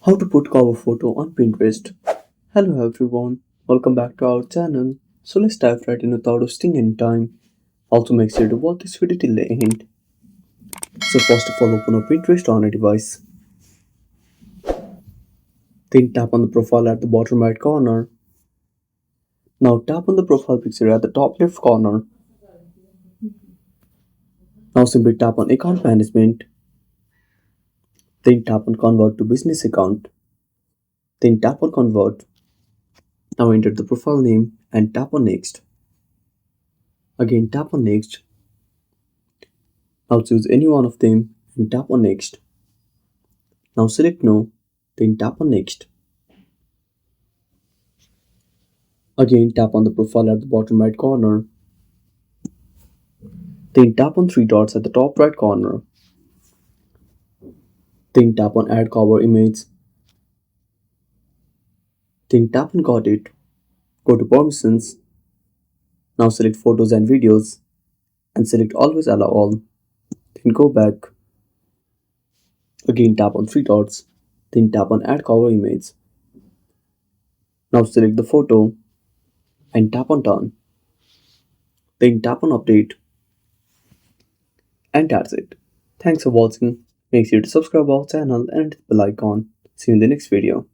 How to put cover photo on Pinterest. Hello everyone, welcome back to our channel. So let's dive right in without wasting any time. Also make sure to watch this video till the end. So first of all, open up Pinterest on a device. Then tap on the profile at the bottom right corner. Now tap on the profile picture at the top left corner. Now simply tap on account management. Then tap on convert to business account. Then tap on convert. Now enter the profile name and tap on next. Again tap on next. Now choose any one of them and tap on next. Now select no, then tap on next. Again tap on the profile at the bottom right corner. Then tap on three dots at the top right corner. Then tap on add cover image. Then tap on got it. Go to permissions. Now select photos and videos and select always allow all. Then go back. Again tap on three dots. Then tap on add cover image. Now select the photo and tap on done. Then tap on update. And that's it. Thanks for watching. Make sure to subscribe our channel and hit the bell icon. See you in the next video.